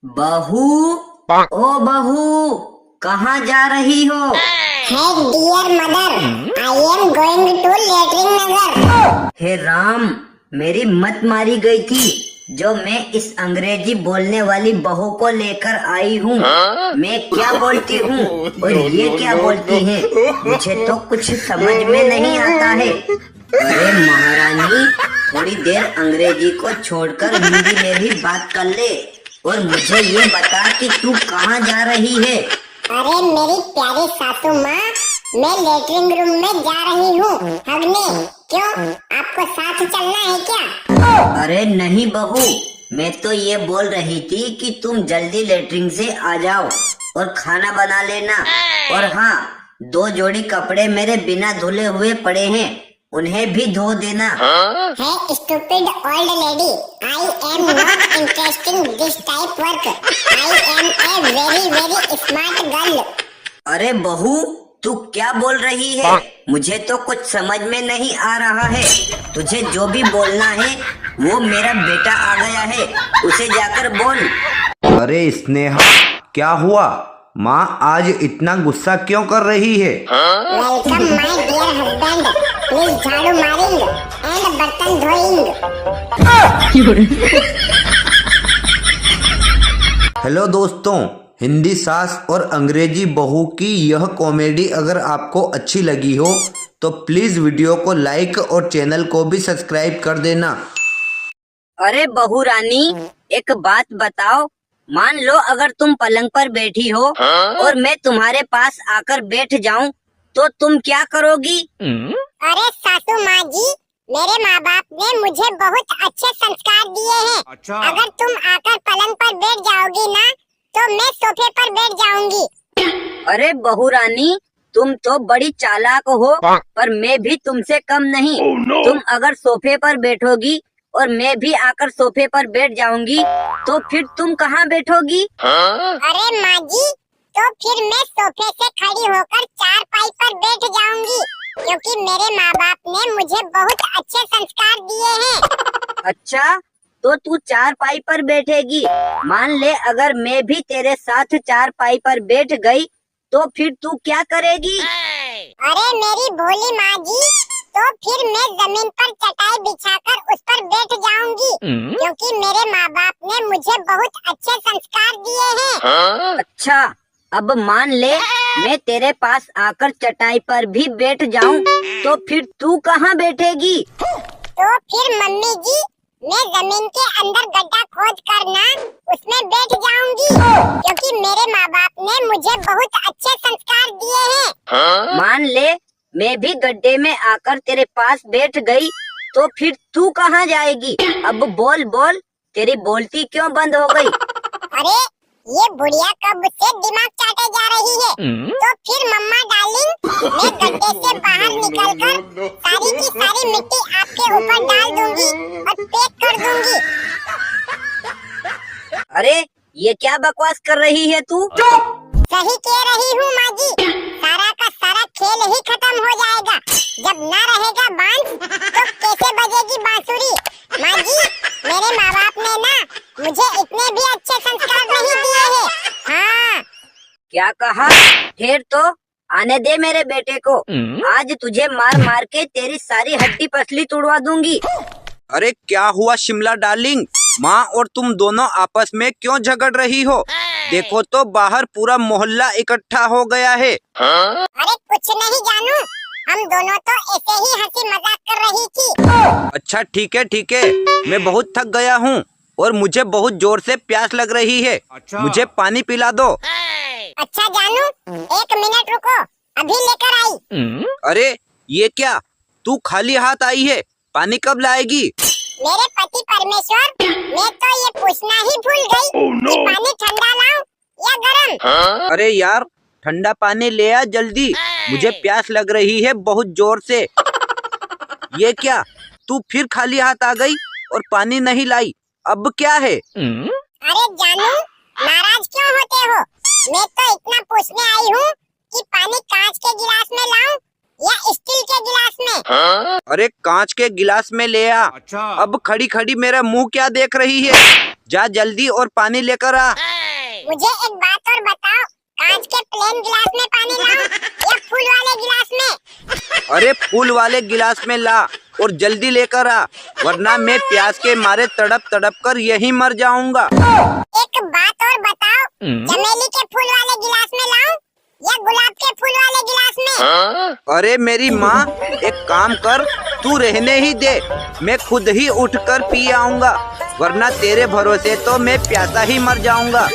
बहू, ओ बहू, कहाँ जा रही हो? है dear mother, I am going to latrine नगर। हे राम, मेरी मत मारी गई थी जो मैं इस अंग्रेजी बोलने वाली बहू को लेकर आई हूँ। मैं क्या बोलती हूँ और ये क्या बोलती है, मुझे तो कुछ समझ में नहीं आता है। अरे महारानी, थोड़ी देर अंग्रेजी को छोड़कर हिंदी में भी बात कर ले और मुझे ये बता कि तू कहाँ जा रही है? अरे मेरी प्यारी सासू माँ, मैं लेटरिन रूम में जा रही हूँ हगने। क्यों, आपको साथ चलना है क्या? अरे नहीं बहू, मैं तो ये बोल रही थी कि तुम जल्दी लेटरिन से आ जाओ और खाना बना लेना। और हाँ, 2 जोड़ी कपड़े मेरे बिना धुले हुए पड़े हैं, उन्हें भी धो देना। है stupid old lady, I am not interested in this type work. I am a very very smart girl. अरे बहू, तू क्या बोल रही है? मुझे तो कुछ समझ में नहीं आ रहा है। तुझे जो भी बोलना है, वो मेरा बेटा आ गया है, उसे जाकर बोल। अरे स्नेहा, क्या हुआ? माँ आज इतना गुस्सा क्यों कर रही है? Welcome my dear husband, please झाड़ू मारिंग एंड बर्तन धोइंग। हेलो दोस्तों, हिंदी सास और अंग्रेजी बहू की यह कॉमेडी अगर आपको अच्छी लगी हो तो प्लीज वीडियो को लाइक और चैनल को भी सब्सक्राइब कर देना। अरे बहू रानी, एक बात बताओ, मान लो अगर तुम पलंग पर बैठी हो और मैं तुम्हारे पास आकर बैठ जाऊं तो तुम क्या करोगी? अरे सासू माँ जी, मेरे माँ बाप ने मुझे बहुत अच्छे संस्कार दिए हैं। अच्छा। अगर तुम आकर पलंग पर बैठ जाओगी ना, तो मैं सोफे पर बैठ जाऊंगी। अरे बहू रानी, तुम तो बड़ी चालाक हो, पर मैं भी तुमसे कम नहीं। तुम अगर सोफे पर बैठोगी और मैं भी आकर सोफे पर बैठ जाऊंगी तो फिर तुम कहाँ बैठोगी? अरे माँ जी, तो फिर मैं सोफे से खड़ी होकर चारपाई पर बैठ जाऊंगी, क्योंकि मेरे माँ बाप ने मुझे बहुत अच्छे संस्कार दिए हैं। अच्छा, तो तू चारपाई पर बैठेगी। मान ले अगर मैं भी तेरे साथ चारपाई पर बैठ गई तो फिर तू क्या करेगी? अरे मेरी भोली माँ जी, तो फिर मैं जमीन पर चटाई बिछाकर उस पर बैठ जाऊंगी, क्योंकि मेरे माँ बाप ने मुझे बहुत अच्छे संस्कार दिए हैं। अच्छा, अब मान ले मैं तेरे पास आकर चटाई पर भी बैठ जाऊं तो फिर तू कहाँ बैठेगी? तो फिर मम्मी जी, मैं जमीन के अंदर गड्ढा खोद कर ना उसमें बैठ जाऊंगी, क्योंकि मेरे माँ बाप ने मुझे बहुत अच्छे संस्कार दिए हैं। मान ले मैं भी गड्ढे में आकर तेरे पास बैठ गई तो फिर तू कहाँ जाएगी? अब बोल बोल, तेरी बोलती क्यों बंद हो गई? अरे ये बुढ़िया कब से दिमाग चाटे जा रही है। तो फिर मम्मा डार्लिंग, मैं गड्ढे से बाहर निकलकर सारी की सारी मिट्टी आपके ऊपर डाल दूंगी और पैक कर दूंगी। अरे ये क्या बकवास कर रही है तू? सही कह रही हूँ माँ जी, सारा का सारा खेल ही खत्म हो जाएगा। जब ना रहेगा बांस तो कैसे बजेगी बांसुरी? माँ जी, मेरे माँ बाप ने ना मुझे इतने भी अच्छे संस्कार नहीं दिए हैं। हाँ। क्या कहा? फिर तो आने दे मेरे बेटे को, आज तुझे मार मार के तेरी सारी हड्डी पसली तोड़वा दूंगी। अरे क्या हुआ शिमला डार्लिंग? माँ और तुम दोनों आपस में क्यों झगड़ रही हो? देखो तो बाहर पूरा मोहल्ला इकट्ठा हो गया है। अरे कुछ नहीं जानू, हम दोनों तो ऐसे ही हंसी मजाक कर रही थी। अच्छा ठीक है, मैं बहुत थक गया हूँ और मुझे बहुत जोर से प्यास लग रही है। अच्छा। मुझे पानी पिला दो। अच्छा जानू, 1 मिनट रुको, अभी लेकर आई। अरे ये क्या, तू खाली हाथ आई है? पानी कब लाएगी? मेरे पति परमेश्वर, मैं तो ये पूछना ही भूल गई कि पानी ठंडा लाऊं या गरम? अरे यार, ठंडा पानी ले आ जल्दी, मुझे प्यास लग रही है बहुत जोर से। ये क्या, तू फिर खाली हाथ आ गई और पानी नहीं लाई, अब क्या है? अरे जानू, नाराज क्यों होते हो? मैं तो इतना पूछने आई हूँ कि पानी कांच के गिलास में लाऊं या स्टील के गिलास में? अरे कांच के गिलास में ले आ। अच्छा। अब खड़ी खड़ी मेरा मुंह क्या देख रही है? जा जल्दी और पानी लेकर आ। मुझे एक बात और बताओ, कांच के प्लेन गिलास में पानी लाऊं या फूल वाले गिलास में? अरे फूल वाले गिलास में ला और जल्दी लेकर आ, वरना मैं प्यास के मारे तड़प तड़प कर यहीं मर जाऊंगा। एक बात और बताओ, चमेली के फूल वाले गिलास में लाऊं या गुलाब के फूल वाले गिलास में? अरे मेरी माँ, एक काम कर, तू रहने ही दे, मैं खुद ही उठकर पी आऊंगा, वरना तेरे भरोसे तो मैं प्यासा ही मर जाऊंगा।